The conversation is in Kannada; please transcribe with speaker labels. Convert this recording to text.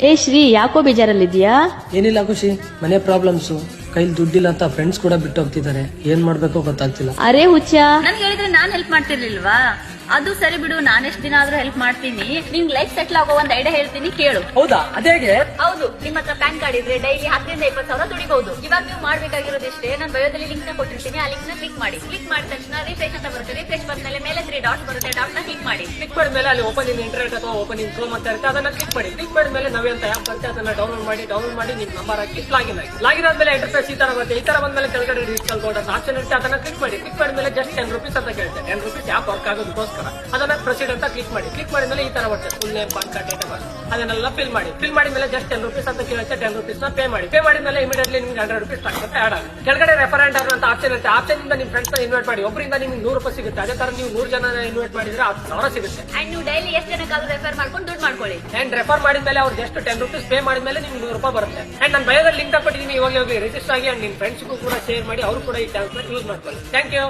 Speaker 1: ಏ ಶ್ರೀ, ಯಾಕೋ ಬೇಜಾರಲ್ಲಿದ್ಯಾ?
Speaker 2: ಏನಿಲ್ಲ ಖುಷಿ, ಮನೆ ಪ್ರಾಬ್ಲಮ್ಸು, ಕೈಲಿ ದುಡ್ಡಿಲ್ಲ ಅಂತ ಫ್ರೆಂಡ್ಸ್ ಕೂಡ ಬಿಟ್ಟು ಹೋಗ್ತಿದ್ದಾರೆ. ಏನ್ ಮಾಡ್ಬೇಕೋ ಗೊತ್ತಾಗ್ತಿಲ್ಲ.
Speaker 1: ಅರೆ ಹುಚ್ಚ,
Speaker 3: ನನ್ಗೆ ಹೇಳಿದ್ರೆ ನಾನ್ ಹೆಲ್ಪ್ ಮಾಡ್ತಿರ್ಲಿಲ್ವಾ? ಅದು ಸರಿ ಬಿಡು, ನಾನ್ ಎಷ್ಟ್ ದಿನ ಆದ್ರೂ ಹೆಲ್ಪ್ ಮಾಡ್ತೀನಿ. ನಿಂಗ್ ಲೈಫ್ ಸೆಟ್ಲ್ ಆಗೋ ಒಂದ್ ಐಡಿಯಾ ಹೇಳ್ತೀನಿ, ಕೇಳು.
Speaker 2: ಹೌದಾ, ಅದೇಗೆ?
Speaker 3: ಹೌದು, ನಿಮ್ಮ ಹತ್ರ ಪ್ಯಾನ್ ಕಾರ್ಡ್ ಇದ್ರೆ ಡೈಲಿ 10 ರಿಂದ 20 ಸಾವಿರ ದುಡಿಬಹುದು. ಇವಾಗ ನೀವು ಮಾಡ್ಬೇಕಾಗಿರೋದಿಷ್ಟೇ, ನಾನು ಬಯೋದಲ್ಲಿ ಲಿಂಕ್ ನ ಕೊಟ್ಟಿರ್ತೀನಿ, ಆ ಲಿಂಕ್ ನ ಕ್ಲಿಕ್ ಮಾಡಿ. ಕ್ಲಿಕ್ ಮಾಡಿದ ತಕ್ಷಣ ರಿಫ್ರೆಶ್ ಅಂತ ಬರುತ್ತೆ. ರಿಫ್ರೆಶ್ ಬಂದ್ಮೇಲೆ ಮೇಲೆ 3 ಡಾಟ್ಸ್ ಬರುತ್ತೆ, ಡಾಟ್ ನ ಕ್ಲಿಕ್ ಮಾಡಿ.
Speaker 2: ಕ್ಲಿಕ್ ಮಾಡಿದ್ಮೇಲೆ ಅಲ್ಲಿ ಓಪನ್ ಇನ್ ಇಂಟರ್ನೆಟ್ ಅಥವಾ ಓಪನ್ ಇನ್ ಕ್ರೋಮ್ ಅಂತ ಇರುತ್ತೆ, ಅದನ್ನ ಕ್ಲಿಕ್ ಮಾಡಿ. ಕ್ಲಿಕ್ ಮಾಡಿದ್ಮೇಲೆ ನಾವೇ ಅಂತ ಆಪ್ ಬರುತ್ತೆ, ಅದನ್ನ ಡೌನ್ಲೋಡ್ ಮಾಡಿ ನಿಮ್ ನಂಬರ್ ಹಾಕಿ ಲಾಗಿನ್ ಆಗಿ. ಲಾಗಿನ್ ಆದ್ಮೇಲೆ ಇಂಟರ್ಫೇಸ್ ಈ ತರ ಬರುತ್ತೆ. ಈ ತರ ಬಂದ್ಮೇಲೆ ಕೆಳಗಡೆ ಡಿಜಿಟಲ್ ಬೋರ್ಡ್ ಅಂತ ಆಪ್ಷನ್ ಇರುತ್ತೆ, ಅದನ್ನ ಕ್ಲಿಕ್ ಮಾಡಿ. ಕ್ಲಿಕ್ ಮಾಡಿದ್ಮೇಲೆ ಜಸ್ಟ್ 10 ರೂಪೀಸ್ ಅಂತ ಕೇಳುತ್ತೆ. 10 ರೂಪೀಸ್ ಆಪ್ ವರ್ಕ್ ಆಗೋದಕ್ಕೋಸ್ಕರ ಅದನ್ನ ಪ್ರೊಸೀಡ್ ಅಂತ ಕ್ಲಿಕ್ ಮಾಡಿ. ಕ್ಲಿಕ್ ಮಾಡಿದ್ಮೇಲೆ ಈ ತರ ಬರುತ್ತೆ, full name, PAN card, date of birth, ಅದನ್ನೆಲ್ಲ ಫಿಲ್ ಮಾಡಿ. ಫಿಲ್ ಮಾಡಿದ್ಮೇಲೆ ಜಸ್ಟ್ 10 ರೂಪೀಸ್ ಅಂತ ಕೇಳುತ್ತೆ. 10 ರೂಪೀಸ್ ನ ಪೇ ಮಾಡಿ. ಪೇ ಮಾಡಿದ್ಮೇಲೆ ಇಮಿಡಿಯೇಟ್ಲಿ ನಿಮ್ಗೆ 100 ರೂಪೀಸ್ ಆಗುತ್ತೆ ಆಡ್ ಆಗುತ್ತೆ. ಕೆಳಗಡೆ ರೆಫರೆಂಡರ್ ಅಂತ ಆಪ್ಷನ್ ಇರುತ್ತೆ, ಆಪ್ಷನ್ ಇಂದ ನಿಮ್ ಫ್ರೆಂಡ್ಸ್ ಇನ್ವೈಟ್ ಮಾಡಿ. ಒಬ್ಬರಿಂದ ನಿಮ್ಗೆ 100 ರೂಪಾಯಿ ಸಿಗುತ್ತೆ. ಅದೇ ತರ ನೀವು 100 ಜನ ಇನ್ವೈಟ್ ಮಾಡಿದ್ರೆ 10,000 ಸಿಗುತ್ತೆ.
Speaker 3: ಅಂಡ್ ನೀವು ಡೈಲಿ ಎಷ್ಟು ಜನಕ್ಕಾದ್ರೂ ರೆಫರ್ ಮಾಡ್ಕೊಂಡು ದುಡ್ಡು ಮಾಡ್ಕೊಳ್ಳಿ.
Speaker 2: ಅಂಡ್ ರೆಫರ್ ಮಾಡಿದ್ಮೇಲೆ ಅವ್ರು ಜಸ್ಟ್ 10 ರೂಪೀಸ್ ಪೇ ಮಾಡಿದ್ಮೇಲೆ ನಿಮ್ಗೆ 100 ರೂಪಾಯಿ ಬರುತ್ತೆ. ಅಂಡ್ ನಾನು ಬಯೋದಲ್ಲಿ ಲಿಂಕ್ ಹಾಕೊಟ್ಟಿದ್ದೀನಿ, ಇವಾಗ ಹೋಗಿ ರಿಜಿಸ್ಟರ್ ಆಗಿ ಅಂಡ್ ನಿಮ್ ಫ್ರೆಂಡ್ಸ್ಗೂ ಕೂಡ ಶೇರ್ ಮಾಡಿ, ಅವರು ಕೂಡ ಈ ಚಾನ್ಸ್ ಯೂಸ್ ಮಾಡ್ಕೊಳ್ಳಿ. Thank you.